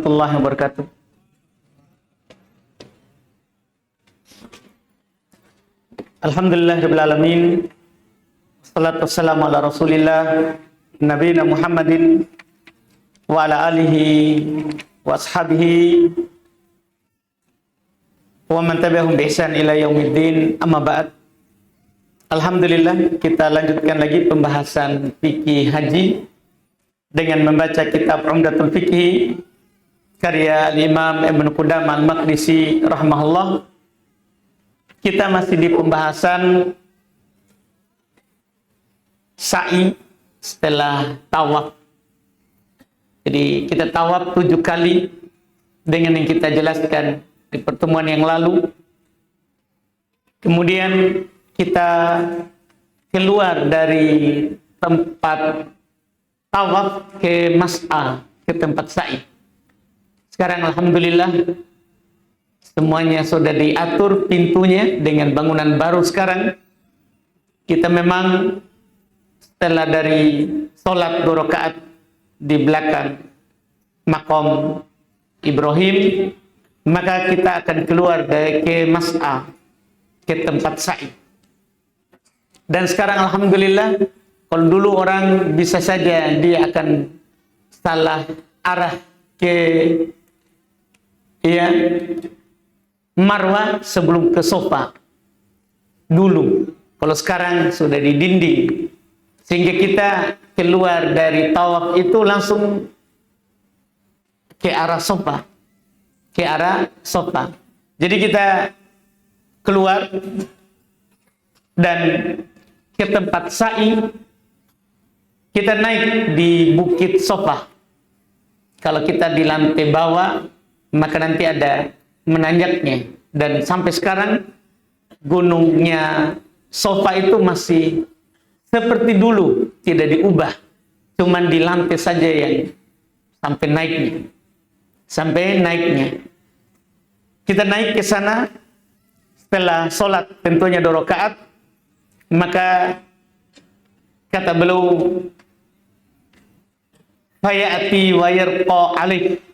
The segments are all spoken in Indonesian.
warahmatullahi wabarakatuh. Alhamdulillahirabbil alamin. Wassalatu wassalamu ala Rasulillah nabiyina Muhammadin wa ala alihi wa ashabihi wa man tabi'ahum bi ihsan ila yaumiddin. Amma ba'd. Alhamdulillah, kita lanjutkan lagi pembahasan fikih haji dengan membaca kitab Umdatul Fiqh karya Imam Ibnu Qudamah Al-Maqdisi rahimahullah. Kita masih di pembahasan sa'i setelah tawaf. Jadi kita tawaf 7 kali dengan yang kita jelaskan di pertemuan yang lalu. Kemudian kita keluar dari tempat tawaf ke mas'a, ke tempat sa'i. Sekarang alhamdulillah semuanya sudah diatur pintunya dengan bangunan baru sekarang. Kita memang setelah dari sholat 2 rakaat di belakang makom Ibrahim, maka kita akan keluar dari ke mas'a, ke tempat sa'i. Dan sekarang alhamdulillah, kalau dulu orang bisa saja dia akan salah arah ke Marwah sebelum ke Sofa dulu. Kalau sekarang sudah di dinding, sehingga kita keluar dari tawaf itu langsung ke arah Sofa, ke arah Sofa. Jadi kita keluar dan ke tempat sa'i, kita naik di Bukit Sofa. Kalau kita di lantai bawah, maka nanti ada menanjaknya. Dan sampai sekarang gunungnya Sofa itu masih seperti dulu, tidak diubah. Cuman di lantai saja yang sampai naiknya. Sampai naiknya. Kita naik ke sana setelah sholat tentunya 2 rakaat. Maka kata beliau, fayati wa yarqa alif.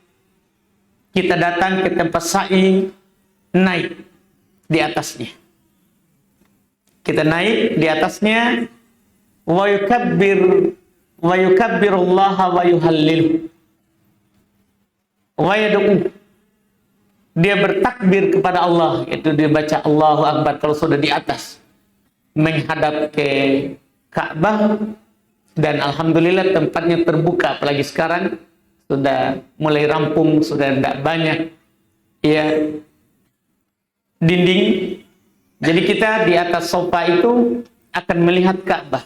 Kita datang ke tempat sa'i, naik di atasnya. Kita naik di atasnya, wa yukabbirullaha wa yuhallilu. Wa yad'u. Dia bertakbir kepada Allah, yaitu dia baca Allahu Akbar kalau sudah di atas, menghadap ke Ka'bah. Dan alhamdulillah tempatnya terbuka, apalagi sekarang sudah mulai rampung, sudah tidak banyak dinding. Jadi kita di atas Sofa itu akan melihat Ka'bah.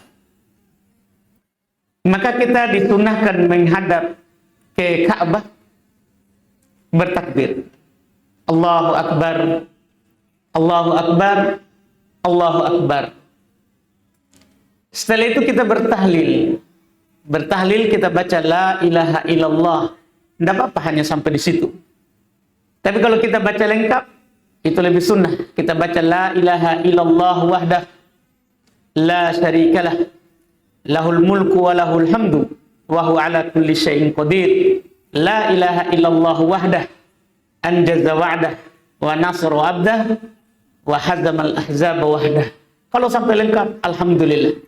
Maka kita disunahkan menghadap ke Ka'bah, bertakbir, Allahu Akbar, Allahu Akbar, Allahu Akbar. Setelah itu kita bertahlil. Bertahlil kita baca la ilaha illallah. Tidak apa-apa hanya sampai di situ. Tapi kalau kita baca lengkap, itu lebih sunnah. Kita baca la ilaha illallah wahdah la syarikalah lahul mulku wa lahul hamdu wa huwa ala kulli syai'in qadir. La ilaha illallah wahdah anjaza wa'dah wa nasra abdah wa hazamal ahzaba wahdah. Kalau sampai lengkap, alhamdulillah.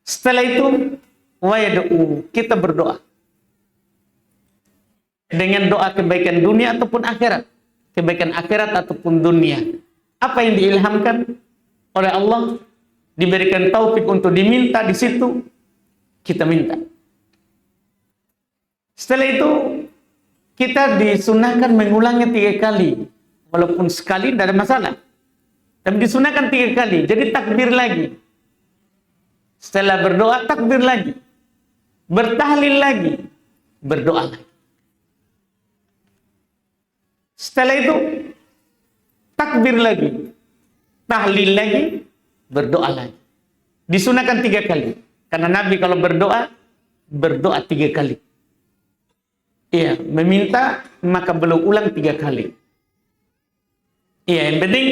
Setelah itu, wa yad'u, kita berdoa dengan doa kebaikan dunia ataupun akhirat, kebaikan akhirat ataupun dunia. Apa yang diilhamkan oleh Allah, diberikan taufik untuk diminta di situ, kita minta. Setelah itu, kita disunahkan mengulangnya 3 kali, walaupun sekali tidak ada masalah. Tapi disunahkan 3 kali, jadi takbir lagi. Setelah berdoa, takbir lagi. Bertahlil lagi. Berdoa lagi. Setelah itu, takbir lagi. Tahlil lagi. Berdoa lagi. Disunahkan 3 kali. Karena Nabi kalau berdoa 3 kali. Iya, meminta, maka belum ulang 3 kali. Iya, yang penting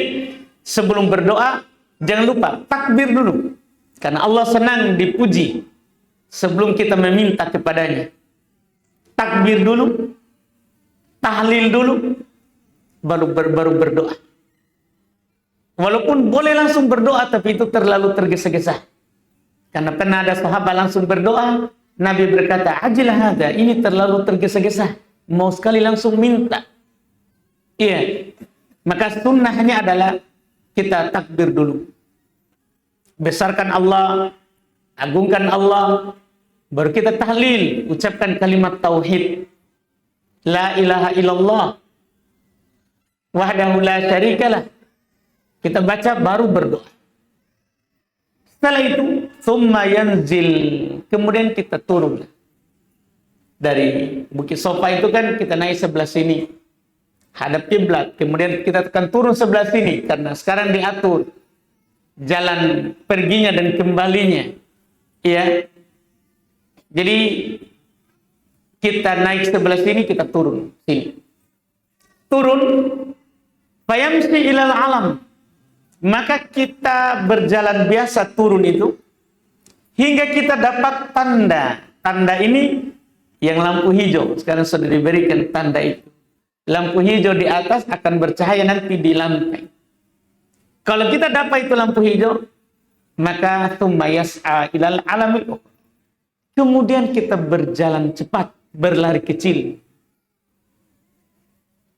sebelum berdoa, jangan lupa takbir dulu. Karena Allah senang dipuji sebelum kita meminta kepadanya. Takbir dulu, tahlil dulu, baru berdoa. Walaupun boleh langsung berdoa, tapi itu terlalu tergesa-gesa. Karena pernah ada sahabat langsung berdoa, Nabi berkata, ajilah hadza, ini terlalu tergesa-gesa. Mau sekali langsung minta. Iya. Maka sunnahnya adalah kita takbir dulu. Besarkan Allah, agungkan Allah, baru kita tahlil, ucapkan kalimat tauhid. La ilaha illallah wahdahu la syarikalah. Kita baca baru berdoa. Setelah itu, tsumma yanzil, kemudian kita turun. Dari Bukit Sofa itu kan kita naik sebelah sini, hadap kiblat. Kemudian kita akan turun sebelah sini karena sekarang diatur jalan perginya dan kembalinya. Ya. Jadi kita naik sebelah sini, kita turun sini. Turun, fayamsi ilal alam. Maka kita berjalan biasa turun itu hingga kita dapat tanda. Tanda ini yang lampu hijau. Sekarang sudah diberikan tanda itu. Lampu hijau di atas akan bercahaya nanti di lantai. Kalau kita dapat itu lampu hijau, maka tsumma yas'a ilal alamil ukhra. Kemudian kita berjalan cepat, berlari kecil.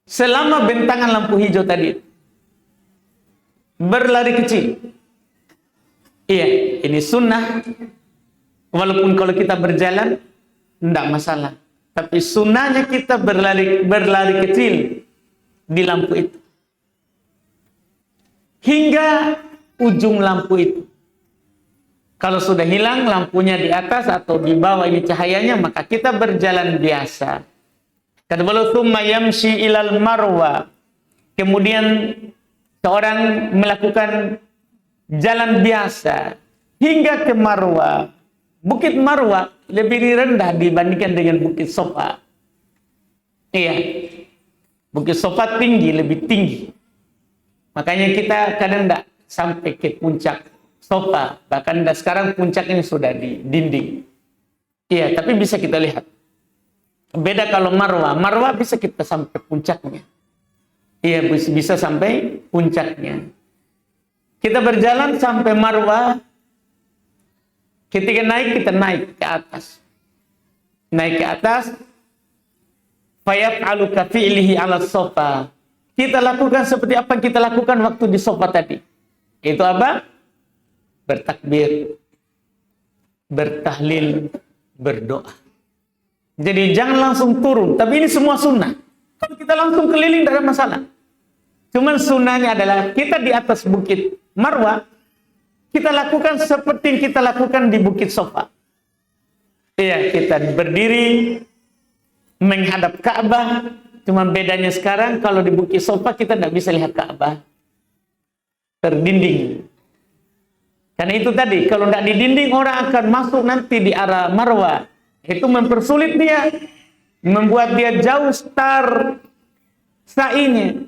Selama bentangan lampu hijau tadi, berlari kecil. Iya, ini sunnah. Walaupun kalau kita berjalan, tidak masalah. Tapi sunnahnya kita berlari kecil di lampu itu. Hingga ujung lampu itu. Kalau sudah hilang lampunya di atas atau di bawah ini cahayanya, maka kita berjalan biasa. Kata beliau, tsumma yamshi ilal marwa. Kemudian seorang melakukan jalan biasa hingga ke Marwa. Bukit Marwa lebih rendah dibandingkan dengan Bukit Sofa. Iya. Bukit Sofa tinggi, lebih tinggi. Makanya kita kadang tidak sampai ke puncak Sofa. Bahkan sekarang puncak ini sudah di dinding. Iya, tapi bisa kita lihat. Beda kalau Marwa. Marwa bisa kita sampai puncaknya. Iya, bisa sampai puncaknya. Kita berjalan sampai Marwa. Ketika naik, kita naik ke atas. Naik ke atas. Fayaf'alu kafi'lihi ala sofa. Kita lakukan seperti apa yang kita lakukan waktu di sofa tadi. Itu apa? Bertakbir, bertahlil, berdoa. Jadi jangan langsung turun. Tapi ini semua sunnah. Kalau kita langsung keliling, tidak ada masalah. Cuman sunnahnya adalah kita di atas Bukit Marwa, kita lakukan seperti yang kita lakukan di Bukit Sofa. Iya, kita berdiri menghadap Ka'bah. Cuma bedanya sekarang kalau di Bukit Sofa kita tidak bisa lihat Ka'bah. Terdinding. Karena itu tadi, kalau tidak di dinding orang akan masuk nanti di arah Marwa. Itu mempersulit dia, membuat dia jauh start sa'inya.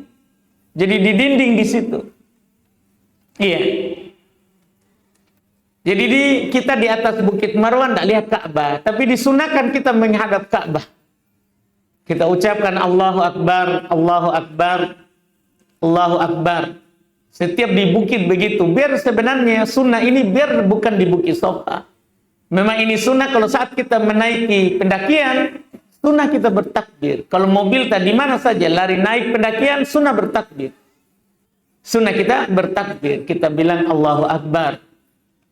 Jadi di dinding di situ. Iya. Jadi kita di atas Bukit Marwan tidak lihat Ka'bah, tapi disunahkan kita menghadap Ka'bah. Kita ucapkan Allahu Akbar, Allahu Akbar, Allahu Akbar. Setiap di bukit begitu. Biar sebenarnya sunnah ini biar bukan di Bukit Sofa. Memang ini sunnah kalau saat kita menaiki pendakian, sunnah kita bertakbir. Kalau mobil tadi mana saja lari naik pendakian, sunnah bertakbir. Sunnah kita bertakbir. Kita bilang Allahu Akbar.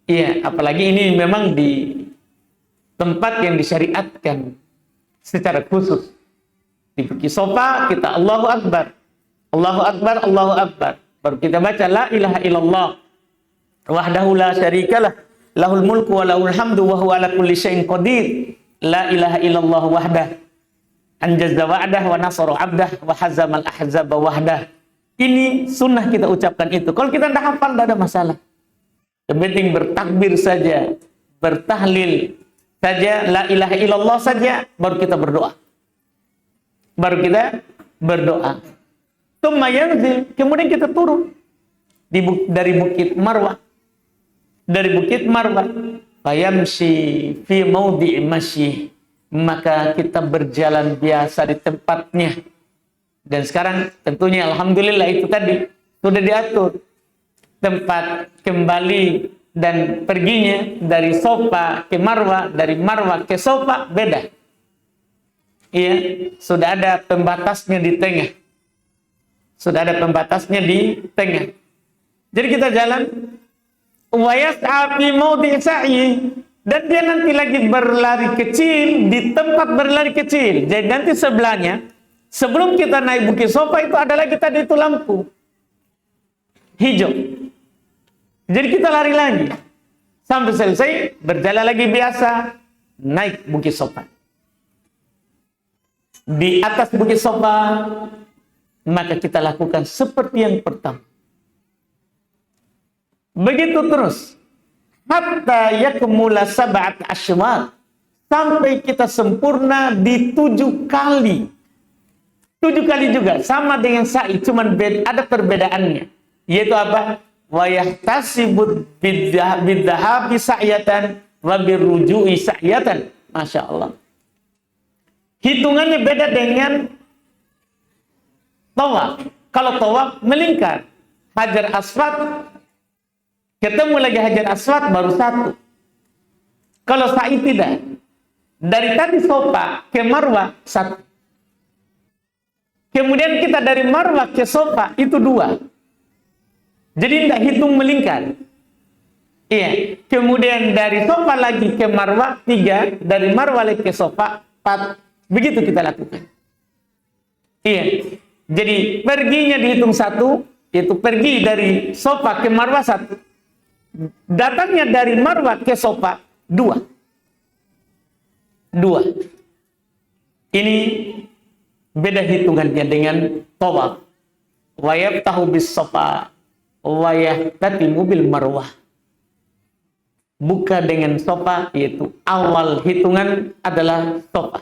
Iya, apalagi ini memang di tempat yang disyariatkan secara khusus. Di Bukit Sofa kita Allahu Akbar. Allahu Akbar, Allahu Akbar. Baru kita baca la ilaha illallah wahdahu la syarikalah lahul mulku wa lahul hamdu wa huwa ala kulli syai'in qadir. La ilaha illallah wahdah anjaza wa'dah wa nasara 'abdah wa hazamal ahzaba wahdah. Ini sunnah kita ucapkan itu. Kalau kita tidak hafal tidak ada masalah. Yang penting bertakbir saja, bertahlil saja, la ilaha illallah saja, baru kita berdoa. Baru kita berdoa. Tsumma yanzil, kemudian kita turun dari Bukit Marwa. Dari Bukit Marwa, fayamshi fi maudhi'i masyi, maka kita berjalan biasa di tempatnya. Dan sekarang tentunya alhamdulillah itu tadi sudah diatur. Tempat kembali dan perginya dari Safa ke Marwah, dari Marwah ke Safa beda. Iya, sudah ada pembatasnya di tengah. Sudah ada pembatasnya di tengah. Jadi kita jalan wa yas'a fi mawdi' sa'i, dan dia nanti lagi berlari kecil di tempat berlari kecil. Jadi nanti sebelahnya, sebelum kita naik Bukit Safa itu ada lagi tadi itu lampu hijau. Jadi kita lari lagi sampai selesai, berjalan lagi biasa, naik Bukit Safa. Di atas Bukit Safa, maka kita lakukan seperti yang pertama. Begitu terus hatta yakmula sab'at asywat, sampai kita sempurna di 7 kali. 7 kali juga sama dengan sa'i, cuman ada perbedaannya. Yaitu apa? Wa yahtasibu bidhahabi sa'yatan wa birruju'i sa'yatan. Masya Allah. Hitungannya beda dengan tawaf. Kalau tawaf melingkar, Hajar Aswad, ketemu lagi Hajar Aswad baru 1. Kalau sa'i tidak. Dari tadi Safa ke Marwah 1. Kemudian kita dari Marwah ke Safa itu 2. Jadi tidak hitung melingkar. Iya. Kemudian dari Safa lagi ke Marwah 3. Dari Marwah lagi ke Safa 4. Begitu kita lakukan. Iya. Jadi perginya dihitung 1. Itu pergi dari Safa ke Marwah 1. Datangnya dari Marwah ke Safa 2. Ini beda hitungannya dengan tawaf. Wa yaftahu bis Safa wa yahtatimu bil Marwah. Buka dengan Safa, yaitu awal hitungan adalah Safa.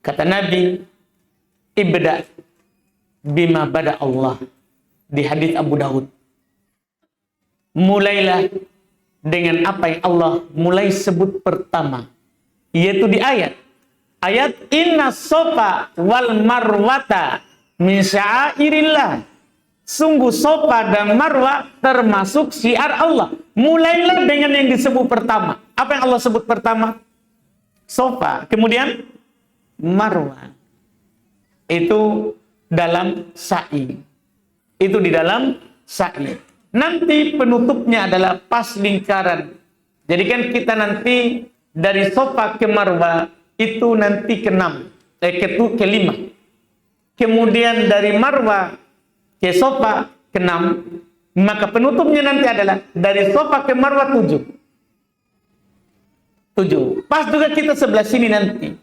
Kata Nabi, ibda bima bada Allah, di hadis Abu Daud. Mulailah dengan apa yang Allah mulai sebut pertama, yaitu di ayat inna Safa wal Marwata min sya'airillah. Sungguh Safa dan Marwah termasuk syiar Allah. Mulailah dengan yang disebut pertama. Apa yang Allah sebut pertama? Safa, kemudian Marwah. Itu dalam sa'i. Itu di dalam sa'i. Nanti penutupnya adalah pas lingkaran. Jadi kan kita nanti dari Safa ke Marwah itu nanti ke-5. Kemudian dari Marwah ke Safa ke-6. Maka penutupnya nanti adalah dari Safa ke Marwah 7. Pas juga kita sebelah sini nanti.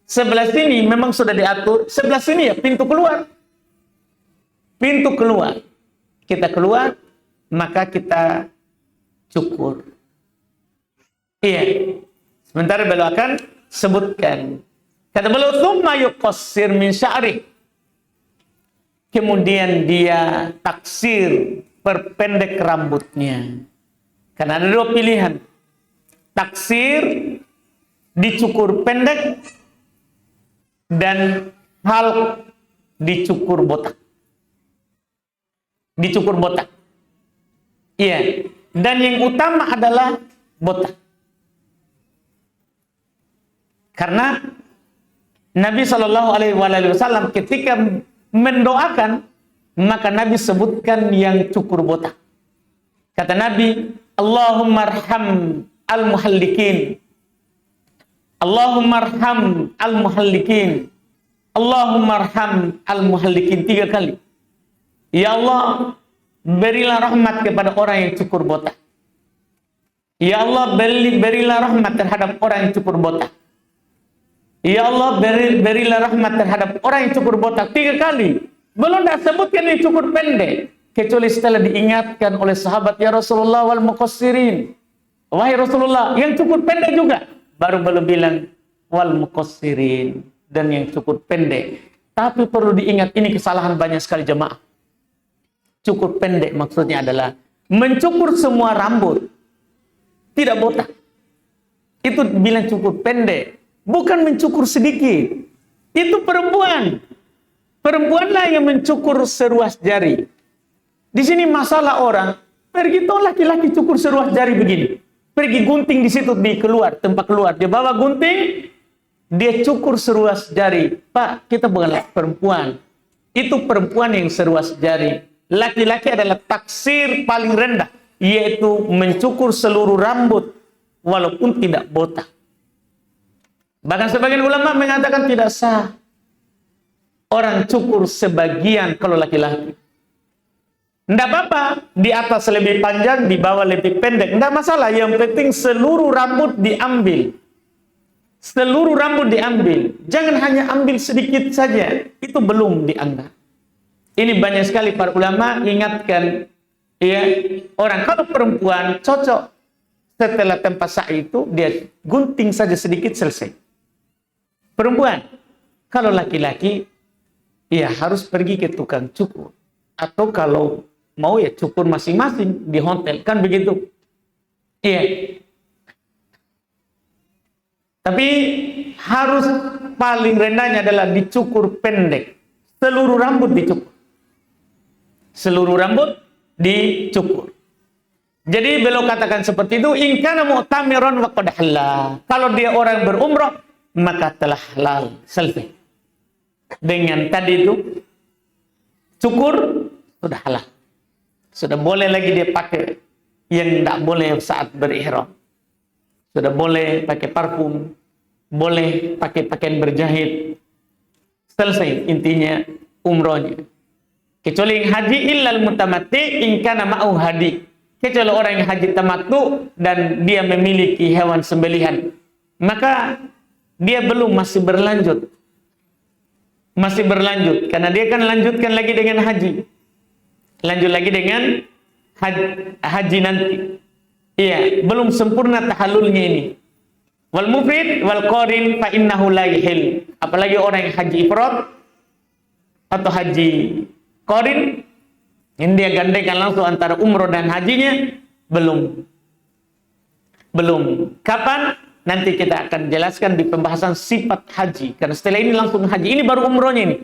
Sebelah sini memang sudah diatur. Sebelah sini ya pintu keluar. Pintu keluar. Kita keluar, maka kita cukur. Iya. Sementara beliau akan sebutkan. Kata beliau, "Tsumma yuqassir min sya'ri." Kemudian dia taksir, perpendek rambutnya. Karena ada 2 pilihan. Taksir, dicukur pendek, dan halq, dicukur botak. Dicukur botak. Iya. Dan yang utama adalah botak. Karena Nabi SAW ketika mendoakan, maka Nabi sebutkan yang cukur botak. Kata Nabi, Allahumma arham al-muhallikin. Allahumma arham al-muhallikin. Allahumma arham al-muhallikin 3 kali. Ya Allah, berilah rahmat kepada orang yang cukur botak. Ya Allah, berilah rahmat terhadap orang yang cukur botak. Ya Allah, berilah rahmat terhadap orang yang cukur botak 3 kali. Belum dah sebutkan yang cukur pendek. Kecuali setelah diingatkan oleh sahabat, ya Rasulullah wal muqassirin. Wahai Rasulullah, yang cukur pendek juga. Baru belum bilang wal muqassirin. Dan yang cukur pendek. Tapi perlu diingat, ini kesalahan banyak sekali jemaah. Cukur pendek maksudnya adalah mencukur semua rambut. Tidak botak. Itu bilang cukur pendek. Bukan mencukur sedikit. Itu perempuan. Perempuanlah yang mencukur seruas jari. Di sini masalah orang, pergi toh laki-laki cukur seruas jari begini. Pergi gunting di situ di keluar, tempat keluar. Dia bawa gunting, dia cukur seruas jari. Pak, kita bukan perempuan. Itu perempuan yang seruas jari. Laki-laki adalah taksir paling rendah, yaitu mencukur seluruh rambut walaupun tidak botak. Bahkan sebagian ulama mengatakan tidak sah orang cukur sebagian kalau laki-laki. Tidak apa-apa, di atas lebih panjang, di bawah lebih pendek. Tidak masalah, yang penting seluruh rambut diambil. Seluruh rambut diambil. Jangan hanya ambil sedikit saja. Itu belum dianggap. Ini banyak sekali para ulama ingatkan, ya, orang kalau perempuan cocok setelah tempat sa'i itu, dia gunting saja sedikit selesai. Perempuan, kalau laki-laki, ya harus pergi ke tukang cukur. Atau kalau mau ya cukur masing-masing di hotel, kan begitu. Iya. Tapi harus paling rendahnya adalah dicukur pendek. Seluruh rambut dicukur. Seluruh rambut dicukur. Jadi beliau katakan seperti itu, in kana mu'tamiran wa qad halal. Kalau dia orang berumrah, maka telah halal. Selesai. Dengan tadi itu cukur sudah halal. Sudah boleh lagi dia pakai yang tidak boleh saat berihram. Sudah boleh pakai parfum, boleh pakai pakaian berjahit. Selesai intinya umrohnya. Kecuali yang haji illal mutamatti in kana ma'u hadi. Kecuali orang yang haji tamattu dan dia memiliki hewan sembelihan, maka dia belum masih berlanjut. Masih berlanjut karena dia kan lanjutkan lagi dengan haji. Lanjut lagi dengan haji nanti. Iya, belum sempurna tahallulnya ini. Wal mufrid wal qarin fa innahu la yahil. Apalagi orang yang haji ifrad atau haji qarin, ini dia gandenkan langsung antara umroh dan hajinya, belum. Kapan? Nanti kita akan jelaskan di pembahasan sifat haji. Karena setelah ini langsung haji. Ini baru umrohnya ini.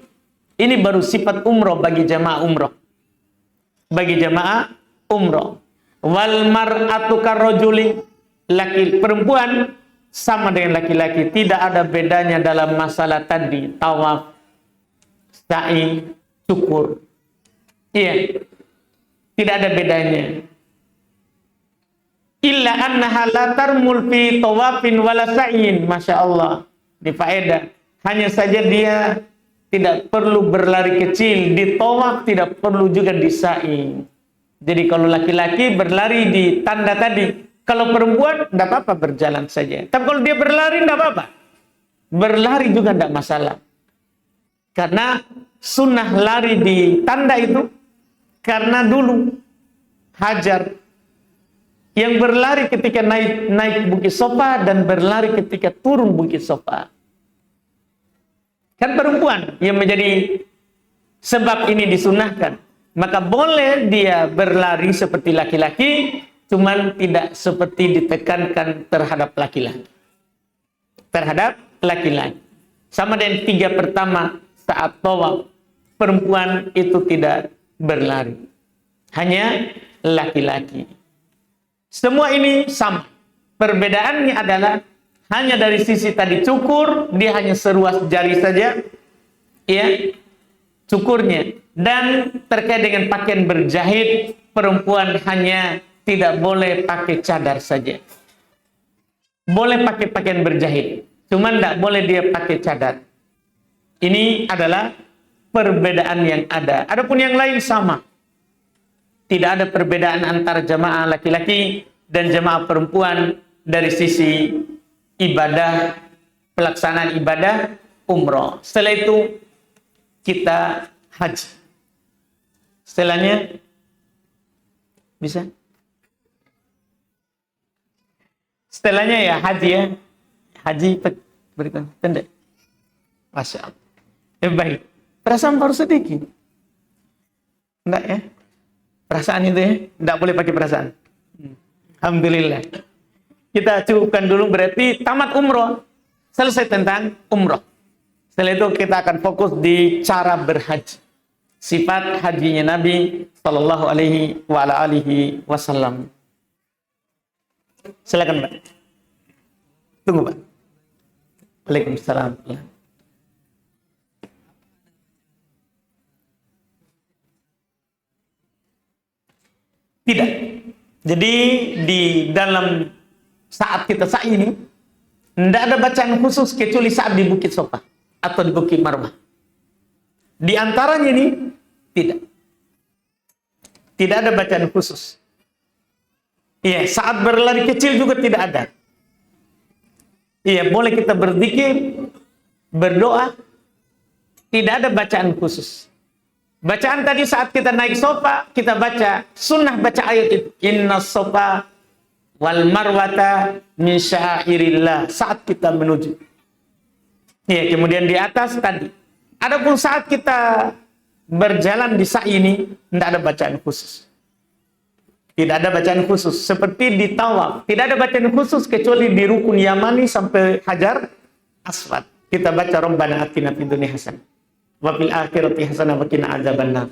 Ini baru sifat umroh bagi jamaah umroh. Bagi jamaah umroh. Wal mar'atu karrajuli, laki perempuan sama dengan laki-laki, tidak ada bedanya dalam masalah tadi, tawaf, sa'i, cukur. Iya. Tidak ada bedanya. Illa annaha la tarmul fi tawafin wala sa'in. Masya Allah. Di faedah. Hanya saja dia tidak perlu berlari kecil di tawaf, tidak perlu juga di sa'i. Jadi kalau laki-laki berlari di tanda tadi, kalau perempuan tidak apa-apa berjalan saja. Tapi kalau dia berlari tidak apa-apa. Berlari juga tidak masalah. Karena sunnah lari di tanda itu karena dulu Hajar yang berlari ketika naik Bukit Sofa dan berlari ketika turun Bukit Sofa. Kan perempuan yang menjadi sebab ini disunahkan. Maka boleh dia berlari seperti laki-laki, cuman tidak seperti ditekankan terhadap laki-laki. Terhadap laki-laki. Sama dengan 3 pertama saat tawaf, perempuan itu tidak berlari. Hanya laki-laki. Semua ini sama. Perbedaannya adalah hanya dari sisi tadi cukur, dia hanya seruas jari saja, ya, cukurnya. Dan terkait dengan pakaian berjahit, perempuan hanya tidak boleh pakai cadar saja. Boleh pakai pakaian berjahit, cuman tidak boleh dia pakai cadar. Ini adalah perbedaan yang ada. Adapun yang lain sama. Tidak ada perbedaan antara jamaah laki-laki dan jamaah perempuan dari sisi ibadah, pelaksanaan ibadah umroh. Setelah itu kita haji. Setelahnya bisa? Setelahnya ya haji ya. Haji berikan pendek. Masya Allah. Baik. Perasaan baru sedikit. Enggak ya? Perasaan itu ya? Enggak boleh pakai perasaan. Alhamdulillah. Kita cukupkan dulu, berarti tamat umroh. Selesai tentang umroh. Setelah itu kita akan fokus di cara berhaji. Sifat hajinya Nabi Sallallahu Alaihi Wasallam. Silakan Pak. Tunggu Pak. Waalaikumsalam. Tidak. Jadi di dalam saat kita sa'i ini tidak ada bacaan khusus kecuali saat di Bukit Sofa atau di Bukit Marwah. Di antaranya ini tidak. Tidak ada bacaan khusus. Iya, saat berlari kecil juga tidak ada. Iya, boleh kita berzikir, berdoa, tidak ada bacaan khusus. Bacaan tadi saat kita naik sofa, kita baca sunnah baca ayat itu. Inna sofa wal marwata min syairillah. Saat kita menuju. Ya, kemudian di atas tadi. Adapun saat kita berjalan di sa'i ini, tidak ada bacaan khusus. Tidak ada bacaan khusus. Seperti di tawaf. Tidak ada bacaan khusus kecuali di rukun Yamani sampai Hajar Aswad. Kita baca Rabbana atina fid dunya hasanah. Wa fil akhirati hasanah wa qina adzabannar.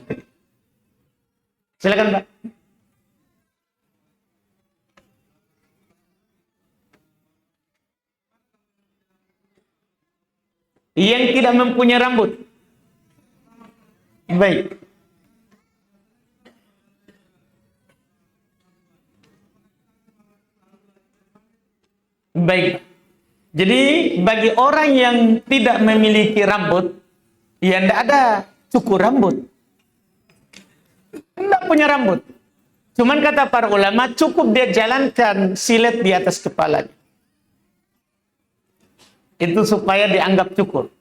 Silakan, Pak. Yang tidak mempunyai rambut. Baik. Baik. Jadi bagi orang yang tidak memiliki rambut, ya tidak ada cukur rambut. Tidak punya rambut. Cuman kata para ulama, cukup dia jalankan silet di atas kepalanya. Itu supaya dianggap cukur.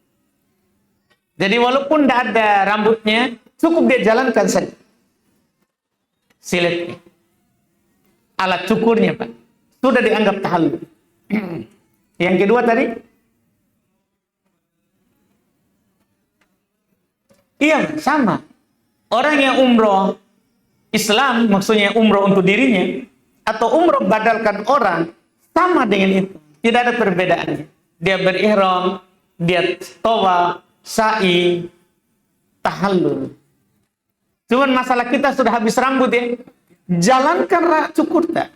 Jadi walaupun tidak ada rambutnya, cukup dia jalankan saja siletnya. Alat cukurnya, Pak. Sudah dianggap tahallul. Yang kedua tadi? Iya, sama. Orang yang umroh Islam, maksudnya umroh untuk dirinya, atau umroh badalkan orang, sama dengan itu. Tidak ada perbedaannya. Dia berihram, dia tawaf, sa'i, tahallul. Cuman masalah kita sudah habis rambut ya. Jalankanlah cukur tak.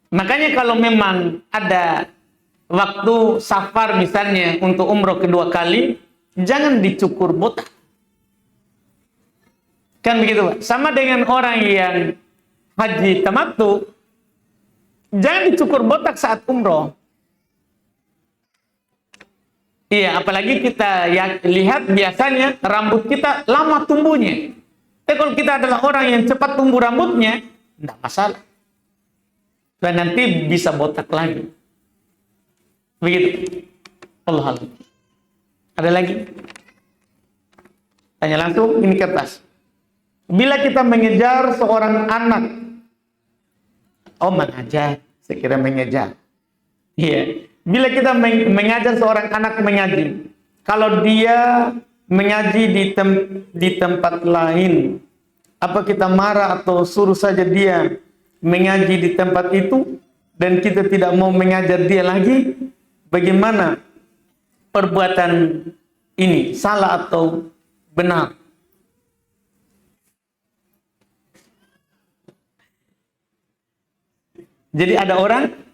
Makanya kalau memang ada waktu safar misalnya untuk umroh kedua kali, jangan dicukur botak. Kan begitu, Pak? Sama dengan orang yang haji tamattu, jangan dicukur botak saat umroh. Iya, apalagi kita ya, lihat biasanya rambut kita lama tumbuhnya. Tapi kalau kita adalah orang yang cepat tumbuh rambutnya, tidak masalah. Dan nanti bisa botak lagi. Begitu. Allah. Ada lagi? Tanya langsung, ini kertas. Bila kita mengejar seorang anak, mengajar, saya kira mengejar. Iya. Bila kita mengajar seorang anak mengaji, kalau dia mengaji di tempat lain, apa kita marah atau suruh saja dia mengaji di tempat itu dan kita tidak mau mengajar dia lagi? Bagaimana perbuatan ini? Salah atau benar? Jadi ada orang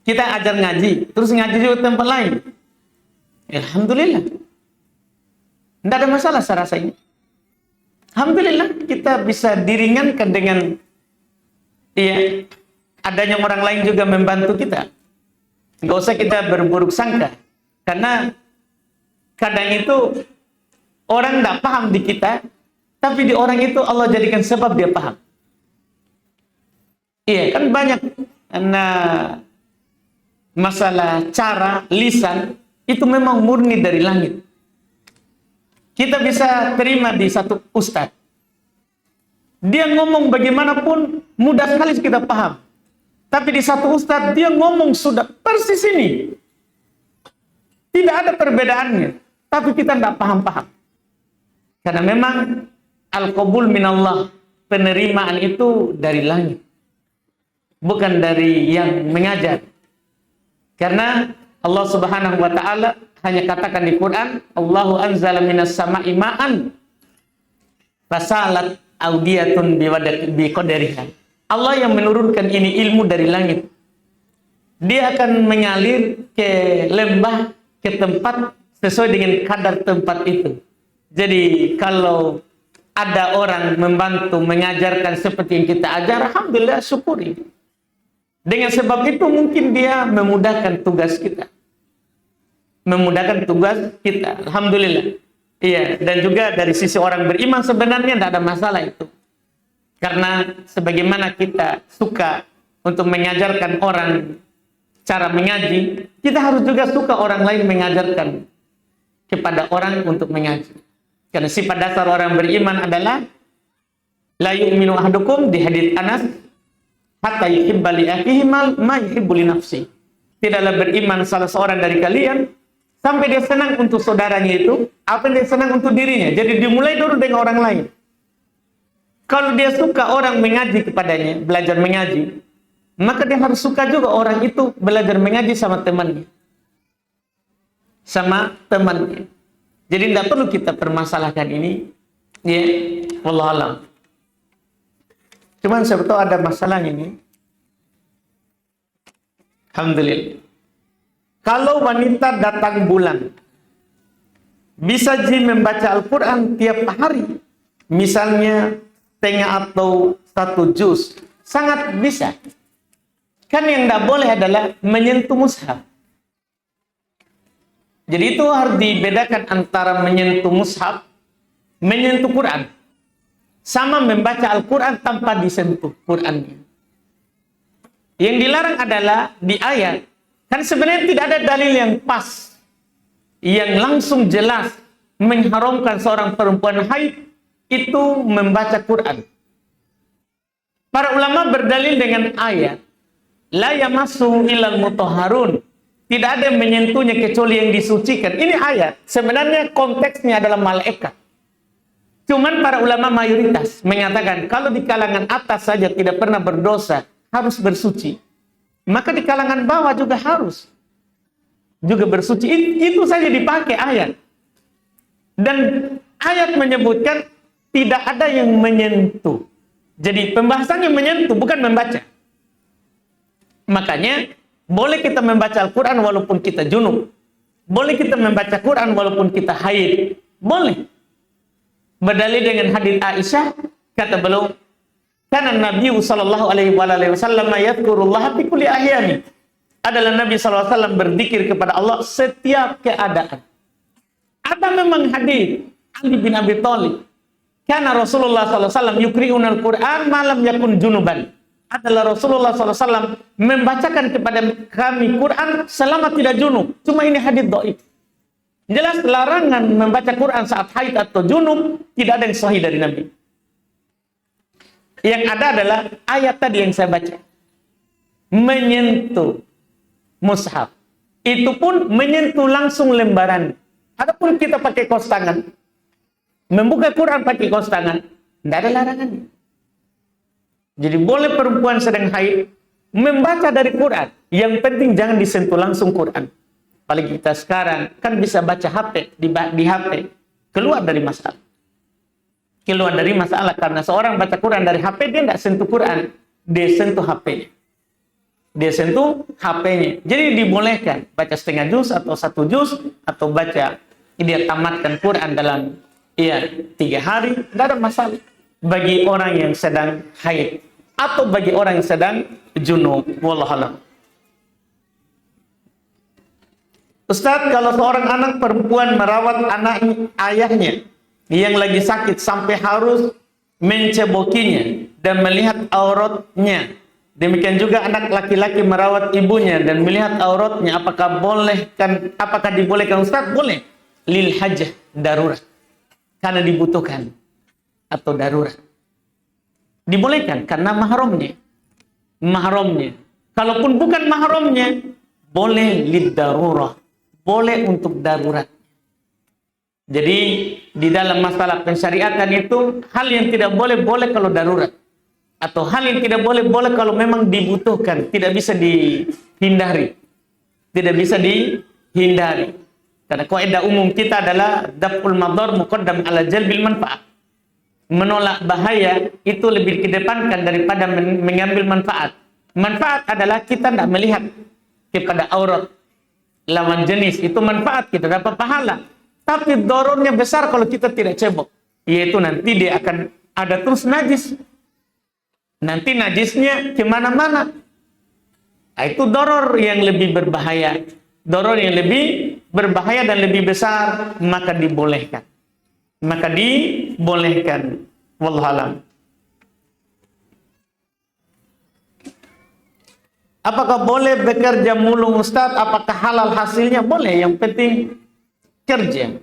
kita ajar ngaji, terus ngaji di tempat lain. Alhamdulillah. Tidak ada masalah saya rasa ini. Alhamdulillah kita bisa diringankan dengan adanya orang lain juga membantu kita. Nggak usah kita berburuk sangka. Karena kadang itu orang tidak paham di kita, tapi di orang itu Allah jadikan sebab dia paham. Iya, kan banyak masalah cara, lisan, itu memang murni dari langit. Kita bisa terima di satu ustadz. Dia ngomong bagaimanapun, mudah sekali kita paham. Tapi di satu ustadz, dia ngomong sudah persis ini. Tidak ada perbedaannya. Tapi kita tidak paham-paham. Karena memang al-qabul minallah, penerimaan itu dari langit. Bukan dari yang mengajar. Karena Allah Subhanahu wa taala hanya katakan di Quran, Allahu anzala minas sama'i ma'an fasalat audiyatun biqadariha. Allah yang menurunkan ini ilmu dari langit. Dia akan mengalir ke lembah, ke tempat sesuai dengan kadar tempat itu. Jadi kalau ada orang membantu mengajarkan seperti yang kita ajar, alhamdulillah, syukuri. Dengan sebab itu mungkin dia memudahkan tugas kita. Memudahkan tugas kita, alhamdulillah. Iya, dan juga dari sisi orang beriman sebenarnya tidak ada masalah itu. Karena sebagaimana kita suka untuk mengajarkan orang cara mengaji, kita harus juga suka orang lain mengajarkan kepada orang untuk mengaji. Karena sifat dasar orang beriman adalah la yu'minu ahadukum, di hadits Anas, hatta yuhibba li akhihi ma yuhibbu li nafsi. Tidaklah beriman salah seorang dari kalian sampai dia senang untuk saudaranya itu apa yang dia senang untuk dirinya. Jadi dimulai dulu dengan orang lain. Kalau dia suka orang mengaji kepadanya, belajar mengaji, maka dia harus suka juga orang itu belajar mengaji sama temannya. Sama temannya. Jadi tidak perlu kita permasalahkan ini. Ya, wallahu a'lam. Cuman saya tahu ada masalah ini. Alhamdulillah. Kalau wanita datang bulan, bisa jin membaca Al-Quran tiap hari. Misalnya setengah atau 1 juz. Sangat bisa. Kan yang tidak boleh adalah menyentuh mushaf. Jadi itu harus dibedakan antara menyentuh mushaf, menyentuh Quran. Sama membaca Al-Quran tanpa disentuh Qurannya. Yang dilarang adalah di ayat. Kan sebenarnya tidak ada dalil yang pas, yang langsung jelas mengharamkan seorang perempuan haid itu membaca Quran. Para ulama berdalil dengan ayat, la yamassu illal mutahharun. Tidak ada yang menyentuhnya kecuali yang disucikan. Ini ayat. Sebenarnya konteksnya adalah malaikat. Cuman para ulama mayoritas mengatakan kalau di kalangan atas saja tidak pernah berdosa, harus bersuci. Maka di kalangan bawah juga harus juga bersuci. Itu saja dipakai ayat. Dan ayat menyebutkan tidak ada yang menyentuh. Jadi pembahasannya menyentuh, bukan membaca. Makanya boleh kita membaca Al-Quran walaupun kita junub. Boleh kita membaca Quran walaupun kita haid. Boleh. Berdalil dengan hadits Aisyah, kata beliau, karena Nabi sallallahu alaihi wasallam yadhkurullah fi kulli ahyani. Adalah Nabi sallallahu alaihi wasallam berzikir kepada Allah setiap keadaan. Ada memang hadis Ali bin Abi Thalib. Karena Rasulullah sallallahu alaihi wasallam yukri'una al-Qur'an malam yakun junuban. Adalah Rasulullah sallallahu alaihi wasallam membacakan kepada kami Quran selama tidak junub. Cuma ini hadis dhaif. Jelas larangan membaca Quran saat haid atau junub tidak ada yang sahih dari Nabi. Yang ada adalah ayat tadi yang saya baca. Menyentuh mushaf. Itu pun menyentuh langsung lembaran. Adapun kita pakai kaos tangan, membuka Quran pakai kaos tangan, tidak ada larangan. Jadi boleh perempuan sedang haid membaca dari Quran. Yang penting jangan disentuh langsung Quran. Apalagi kita sekarang kan bisa baca HP di HP. Keluar dari masalah. Keluar dari masalah karena seorang baca Quran dari HP dia tidak sentuh Quran, dia sentuh HP-nya. Dia sentuh HP-nya. Jadi dibolehkan baca setengah juz atau 1 juz atau baca dia tamatkan Quran dalam 3 hari, tidak ada masalah bagi orang yang sedang haid atau bagi orang yang sedang junub. Wallahu a'lam. Ustaz, kalau seorang anak perempuan merawat anak ayahnya yang lagi sakit sampai harus mencebokinya dan melihat auratnya. Demikian juga anak laki-laki merawat ibunya dan melihat auratnya. Apakah dibolehkan Ustaz? Boleh. Lil hajah, darurat. Karena dibutuhkan atau darurat. Dibolehkan karena mahramnya. Mahramnya. Kalaupun bukan mahramnya, boleh lid darurah. Boleh untuk darurat. Jadi di dalam masalah pensyariatan itu hal yang tidak boleh kalau darurat, atau hal yang tidak boleh kalau memang dibutuhkan, tidak bisa dihindari. Tidak bisa dihindari. Karena kaidah umum kita adalah daf'ul madhar muqaddam ala jalbil manfaat. Menolak bahaya itu lebih dikedepankan daripada mengambil manfaat. Manfaat adalah kita tidak melihat kepada aurat lawan jenis, itu manfaat, kita dapat pahala. Tapi dorornya besar kalau kita tidak cebok, yaitu nanti dia akan ada terus najis. Nanti najisnya kemana-mana. Nah, itu doror yang lebih berbahaya. Doror yang lebih berbahaya dan lebih besar, maka dibolehkan. Maka dibolehkan. Wallahualam. Apakah boleh bekerja mulung Ustaz? Apakah halal hasilnya? Boleh, yang penting kerja.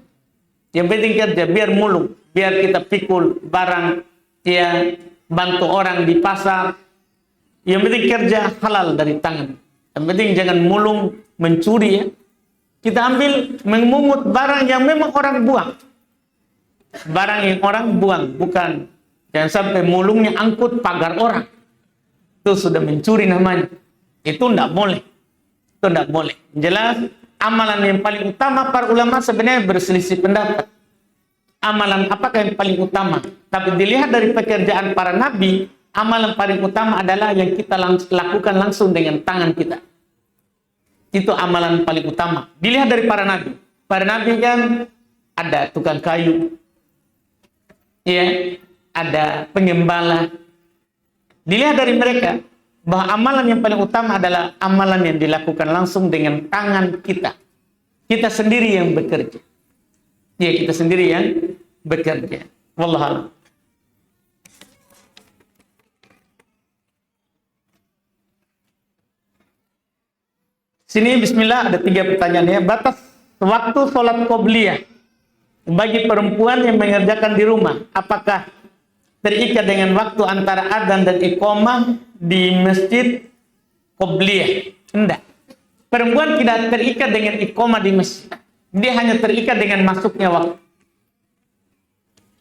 Yang penting kerja, biar mulung. Biar kita pikul barang, ya, bantu orang di pasar. Yang penting kerja halal dari tangan. Yang penting jangan mulung mencuri, ya. Kita ambil memungut barang yang memang orang buang. Barang yang orang buang, bukan. Jangan sampai mulungnya angkut pagar orang. Itu sudah mencuri namanya. Itu tidak boleh. Itu tidak boleh. Jelas, amalan yang paling utama para ulama sebenarnya berselisih pendapat. Amalan apakah yang paling utama? Tapi dilihat dari pekerjaan para nabi, amalan paling utama adalah yang kita lakukan langsung dengan tangan kita. Itu amalan paling utama. Dilihat dari para nabi. Para nabi kan ada tukang kayu, ya, ada pengembala. Dilihat dari mereka bahwa amalan yang paling utama adalah amalan yang dilakukan langsung dengan tangan kita. Kita sendiri yang bekerja. Ya, kita sendiri yang bekerja. Wallahualam. Sini bismillah ada 3 pertanyaan, ya. Batas waktu sholat qobliyah bagi perempuan yang mengerjakan di rumah, apakah terikat dengan waktu antara adzan dan iqamah di masjid qobliyah? Tidak. Perempuan tidak terikat dengan iqamah di masjid. Dia hanya terikat dengan masuknya waktu.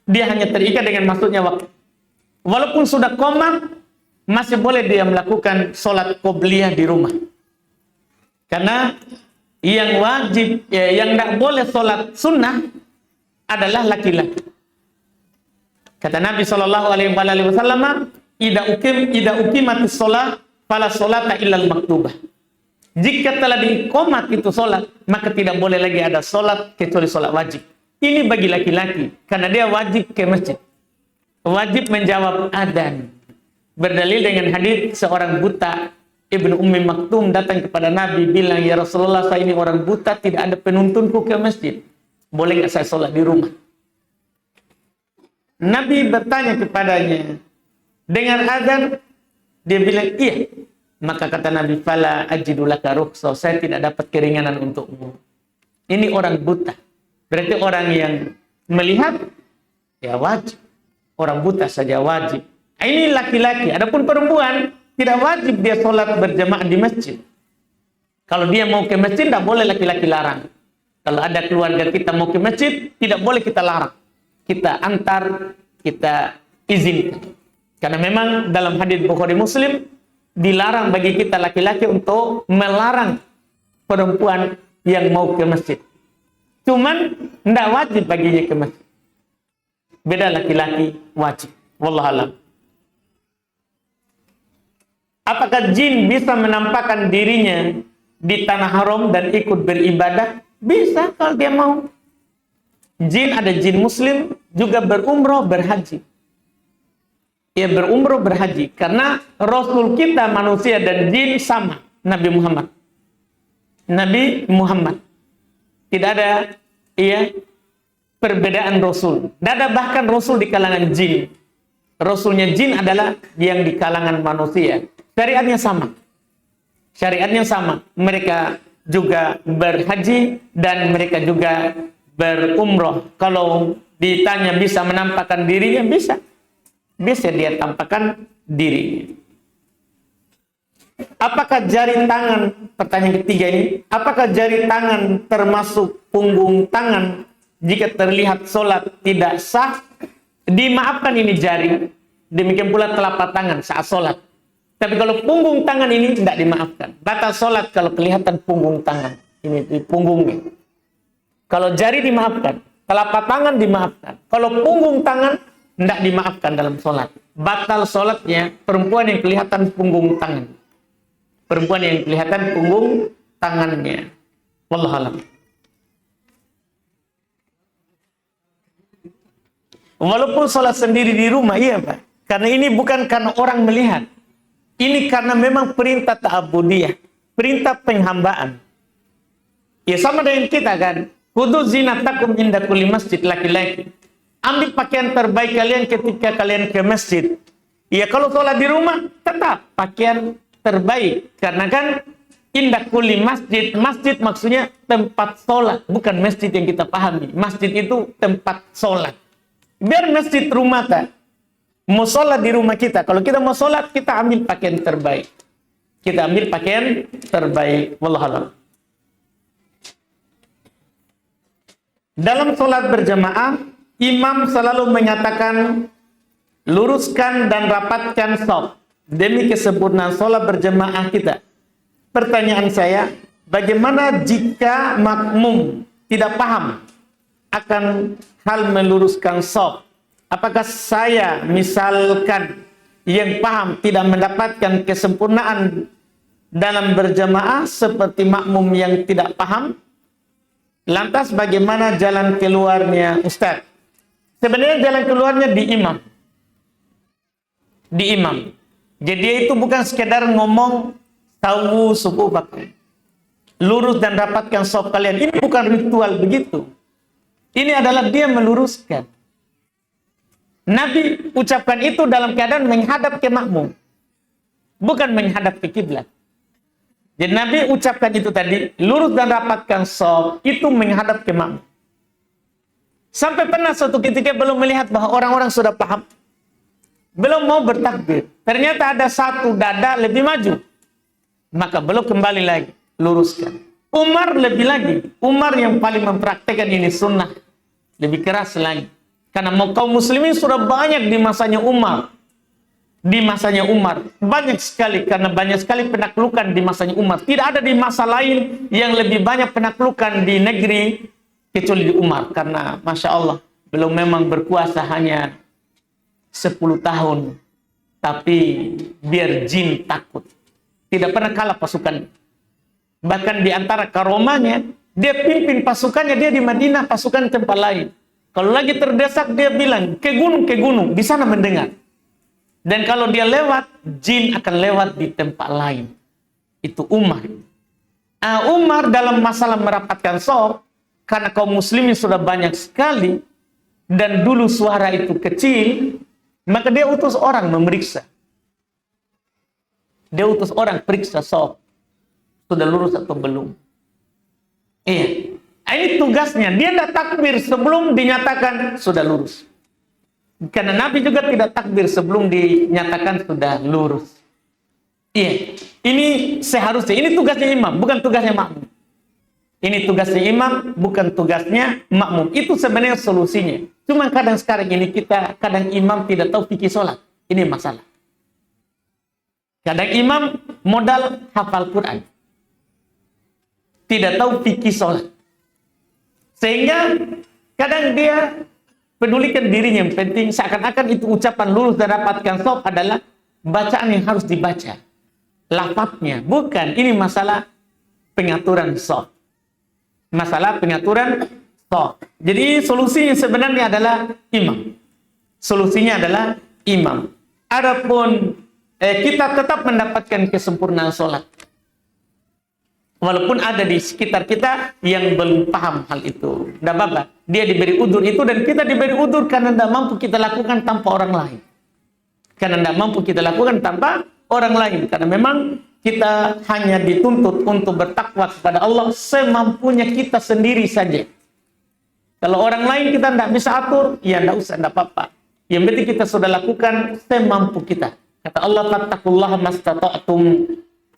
Dia hanya terikat dengan masuknya waktu. Walaupun sudah qamah, masih boleh dia melakukan sholat qobliyah di rumah. Karena yang wajib, ya, yang tidak boleh sholat sunnah adalah laki-laki. Kata Nabi SAW, "Ida uqimatis sholat, fala sholata illal maktubah." Jika telah diqomat itu sholat, maka tidak boleh lagi ada sholat kecuali sholat wajib. Ini bagi laki-laki, karena dia wajib ke masjid. Wajib menjawab adzan. Berdalil dengan hadis seorang buta, Ibnu Ummi Maktum datang kepada Nabi, bilang, "Ya Rasulullah, saya ini orang buta, tidak ada penuntunku ke masjid. Boleh nggak saya sholat di rumah?" Nabi bertanya kepadanya, "Dengar azan?" Dia bilang, "Iya." Maka kata Nabi, "Fala ajidu laka rukhsah." Saya tidak dapat keringanan untukmu. Ini orang buta. Berarti orang yang melihat, ya wajib. Orang buta saja wajib. Ini laki-laki. Adapun perempuan, tidak wajib dia sholat berjamaah di masjid. Kalau dia mau ke masjid, tidak boleh laki-laki larang. Kalau ada keluarga kita mau ke masjid, tidak boleh kita larang. Kita antar, kita izinkan. Karena memang dalam hadis Bukhari Muslim, dilarang bagi kita laki-laki untuk melarang perempuan yang mau ke masjid. Cuman tidak wajib baginya ke masjid. Beda laki-laki wajib. Wallahualam. Apakah jin bisa menampakkan dirinya di tanah haram dan ikut beribadah? Bisa kalau dia mau. Jin, ada jin muslim juga berumroh, berhaji. Ya, berumroh, berhaji. Karena Rasul kita manusia dan jin sama. Nabi Muhammad. Nabi Muhammad. Tidak ada, ya, perbedaan Rasul. Tidak ada bahkan Rasul di kalangan jin. Rasulnya jin adalah yang di kalangan manusia. Syariatnya sama. Syariatnya sama. Mereka juga berhaji dan mereka juga berumroh. Kalau ditanya bisa menampakkan dirinya, bisa. Bisa dia tampakkan dirinya. Apakah jari tangan, pertanyaan ketiga ini, apakah jari tangan termasuk punggung tangan jika terlihat sholat tidak sah? Dimaafkan ini jari. Demikian pula telapak tangan saat sholat. Tapi kalau punggung tangan ini tidak dimaafkan. Batal sholat kalau kelihatan punggung tangan. Ini di punggungnya. Kalau jari dimaafkan. Telapak tangan dimaafkan. Kalau punggung tangan tidak dimaafkan dalam sholat. Batal sholatnya perempuan yang kelihatan punggung tangan. Perempuan yang kelihatan punggung tangannya. Wallahu a'lam. Walaupun sholat sendiri di rumah, iya Pak. Karena ini bukan karena orang melihat. Ini karena memang perintah ta'abudiyah. Perintah penghambaan. Ya sama dengan kita kan. Khudhu zinatakum inda kulli masjid, laki-laki. Ambil pakaian terbaik kalian ketika kalian ke masjid. Ya kalau sholat di rumah, tetap pakaian terbaik. Karena kan inda kulli masjid. Masjid maksudnya tempat sholat. Bukan masjid yang kita pahami. Masjid itu tempat sholat. Biar masjid rumah tak. Mau sholat di rumah kita. Kalau kita mau sholat, kita ambil pakaian terbaik. Kita ambil pakaian terbaik. Wallahu a'lam. Dalam sholat berjamaah, imam selalu menyatakan, luruskan dan rapatkan shaf demi kesempurnaan sholat berjamaah kita. Pertanyaan saya, bagaimana jika makmum tidak paham akan hal meluruskan shaf? Apakah saya misalkan yang paham tidak mendapatkan kesempurnaan dalam berjamaah seperti makmum yang tidak paham? Lantas bagaimana jalan keluarnya Ustaz? Sebenarnya jalan keluarnya di imam. Di imam. Jadi itu bukan sekedar ngomong tahu suku pakai. Lurus dan rapatkan shaf kalian. Ini bukan ritual begitu. Ini adalah dia meluruskan. Nabi ucapkan itu dalam keadaan menghadap ke makmum. Bukan menghadap ke kiblat. Jadi Nabi ucapkan itu tadi, lurus dan rapatkan shaf, itu menghadap ke makmum. Sampai pernah suatu ketika belum melihat bahwa orang-orang sudah paham. Belum mau bertakbir. Ternyata ada satu dada lebih maju. Maka belum kembali lagi. Luruskan. Umar lebih lagi. Umar yang paling mempraktekkan ini sunnah. Lebih keras lagi. Karena kaum muslimin sudah banyak di masanya Umar. Di masanya Umar. Banyak sekali. Karena banyak sekali penaklukan di masanya Umar. Tidak ada di masa lain yang lebih banyak penaklukan di negeri kecuali di Umar. Karena Masya Allah. Belum memang berkuasa hanya 10 tahun. Tapi biar jin takut. Tidak pernah kalah pasukan. Bahkan di antara karomahnya. Dia pimpin pasukannya. Dia di Madinah pasukan tempat lain. Kalau lagi terdesak dia bilang ke gunung, di sana mendengar. Dan kalau dia lewat, jin akan lewat di tempat lain. Itu Umar. Umar dalam masalah merapatkan shaf, karena kaum muslimin sudah banyak sekali, dan dulu suara itu kecil, maka dia utus orang memeriksa. Dia utus orang periksa shaf. Sudah lurus atau belum. Iya. Ini tugasnya. Dia tidak takbir sebelum dinyatakan sudah lurus. Karena Nabi juga tidak takbir sebelum dinyatakan sudah lurus. Iya. Ini seharusnya. Ini tugasnya imam, bukan tugasnya makmum. Ini tugasnya imam, bukan tugasnya makmum. Itu sebenarnya solusinya. Cuma kadang sekarang ini kadang imam tidak tahu fikih sholat. Ini masalah. Kadang imam modal hafal Quran. Tidak tahu fikih sholat. Sehingga kadang dia pedulikan dirinya. Yang penting seakan-akan itu ucapan lurus dan rapatkan shaf adalah bacaan yang harus dibaca. Lafadznya. Bukan. Ini masalah pengaturan shaf. Masalah pengaturan shaf. Jadi solusinya sebenarnya adalah imam. Solusinya adalah imam. Adapun kita tetap mendapatkan kesempurnaan sholat. Walaupun ada di sekitar kita yang belum paham hal itu. Tidak apa-apa. Dia diberi udzur itu dan kita diberi udzur karena tidak mampu kita lakukan tanpa orang lain. Karena tidak mampu kita lakukan tanpa orang lain. Karena memang kita hanya dituntut untuk bertakwa kepada Allah semampunya kita sendiri saja. Kalau orang lain kita tidak bisa atur, ya tidak usah, tidak apa-apa. Yang penting kita sudah lakukan semampu kita. Kata Allah, fattaqullaha mastata'tum.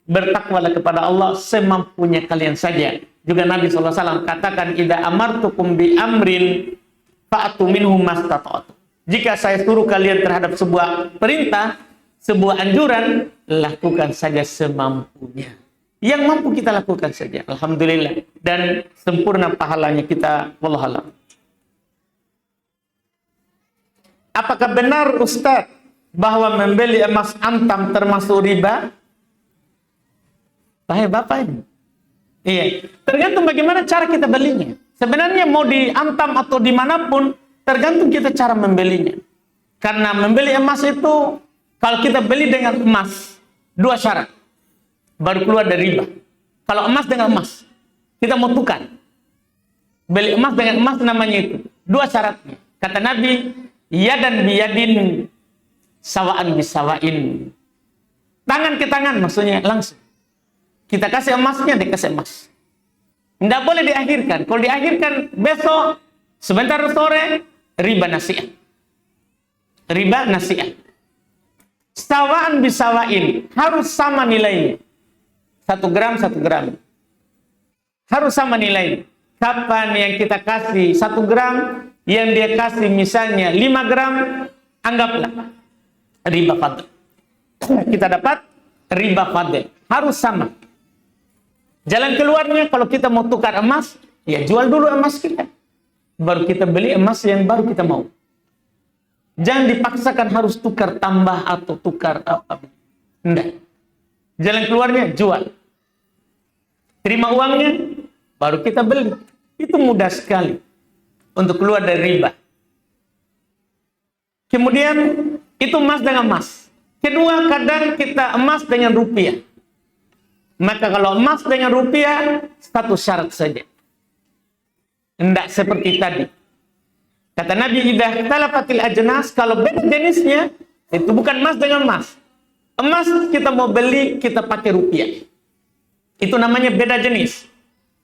Bertakwalah kepada Allah semampunya kalian saja. Juga Nabi SAW katakan, idza amartukum bi amrin fa'tu minhu mastata'tum. Jika saya suruh kalian terhadap sebuah perintah, sebuah anjuran, lakukan saja semampunya. Yang mampu kita lakukan saja, alhamdulillah, dan sempurna pahalanya kita, wallahu a'lam. Apakah benar Ustaz bahwa membeli emas antam termasuk riba? Wahai Bapak ini. Iya, tergantung bagaimana cara kita belinya. Sebenarnya mau di antam atau dimanapun, tergantung kita cara membelinya. Karena membeli emas itu, kalau kita beli dengan emas, 2 syarat. Baru keluar dari riba. Kalau emas dengan emas, kita mau tukar. Beli emas dengan emas namanya itu. 2 syaratnya. Kata Nabi, yadan biyadin, sawaan bisawain. Tangan ke tangan, maksudnya langsung. Kita kasih emasnya, dia kasih emas. Tidak boleh diakhirkan. Kalau diakhirkan besok, sebentar sore, riba nasi'ah. Riba nasi'ah. Sawaan bisawain, harus sama nilainya. 1 gram, 1 gram. Harus sama nilainya. Kapan yang kita kasih 1 gram, yang dia kasih misalnya 5 gram, anggaplah riba fadl. Kita dapat riba fadl. Harus sama. Jalan keluarnya, kalau kita mau tukar emas, ya jual dulu emas kita. Baru kita beli emas yang baru kita mau. Jangan dipaksakan harus tukar tambah atau tukar apa. Enggak. Jalan keluarnya, jual. Terima uangnya, baru kita beli. Itu mudah sekali untuk keluar dari riba. Kemudian, itu emas dengan emas. Kedua, kadang kita emas dengan rupiah. Maka kalau emas dengan rupiah, 1 syarat saja. Tidak seperti tadi. Kata Nabi, idza ikhtalafatil ajnas, kalau beda jenisnya, itu bukan emas dengan emas. Emas kita mau beli, kita pakai rupiah. Itu namanya beda jenis.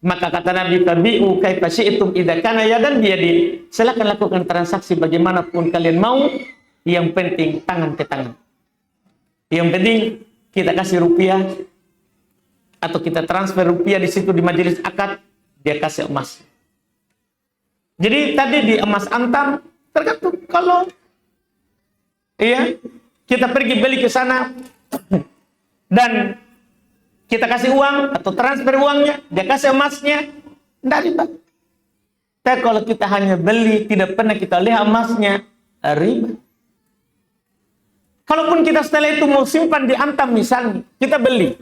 Maka kata Nabi, tabi'u kaifa syi'tum idza kana yadan biyadin. Silakan lakukan transaksi bagaimanapun kalian mau, yang penting tangan ke tangan. Yang penting kita kasih rupiah, atau kita transfer rupiah di situ di majelis akad, dia kasih emas. Jadi tadi di emas antam, tergantung kalau iya, kita pergi beli ke sana dan kita kasih uang atau transfer uangnya, dia kasih emasnya, tidak riba. Tapi kalau kita hanya beli, tidak pernah kita lihat emasnya, riba. Kalaupun kita setelah itu mau simpan di antam misalnya, kita beli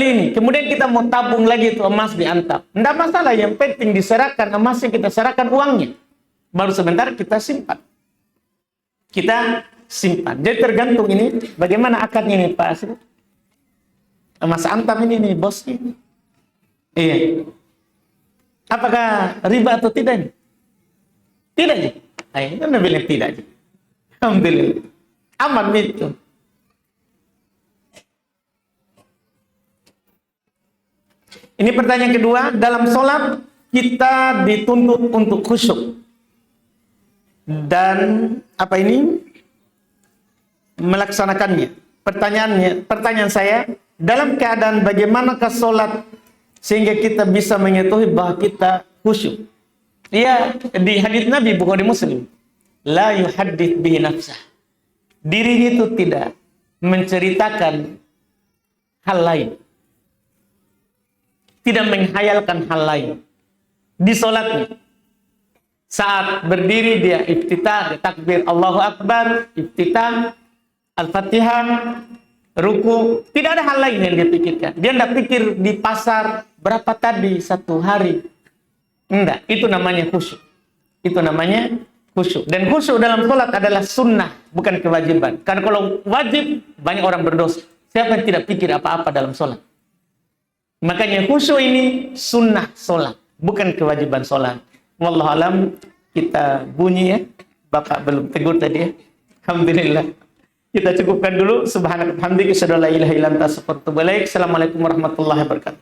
ini, kemudian kita mau tabung lagi itu emas di antam. Tidak masalah, yang penting diserahkan emasnya, kita serahkan uangnya. Baru sebentar kita simpan. Kita simpan. Jadi tergantung ini, bagaimana akadnya ini Pak Asri? Emas antam ini nih, bos ini. Iya. Apakah riba atau tidak? Tidak. Ayo, kita bilang tidak. Alhamdulillah. Aman itu. Ini pertanyaan kedua, dalam sholat kita dituntut untuk khusyuk. Dan apa ini? Melaksanakannya. Pertanyaan saya, dalam keadaan bagaimanakah sholat sehingga kita bisa mengetahui bahwa kita khusyuk? Iya, di hadits Nabi Bukhari Muslim, la yuhaddits bihi nafsah. Dirinya itu tidak menceritakan hal lain. Tidak menghayalkan hal lain di sholatnya. Saat berdiri dia iftitah, dia takbir Allahu Akbar, iftitah, Al-Fatihah, ruku. Tidak ada hal lain yang dia pikirkan. Dia tidak pikir di pasar berapa tadi 1 hari. Enggak, itu namanya khusyuk. Itu namanya khusyuk. Dan khusyuk dalam sholat adalah sunnah, bukan kewajiban. Karena kalau wajib, banyak orang berdosa. Siapa yang tidak pikir apa-apa dalam sholat? Makanya khusyuk ini sunnah sholat, bukan kewajiban sholat. Wallahu alam, kita bunyi ya. Bapak belum tegur tadi ya. Alhamdulillah. Kita cukupkan dulu. Subhanallah, hamdika, asyhadu an la ilaha illa anta, astaghfiruka wa atubu ilaik. Assalamualaikum warahmatullahi wabarakatuh.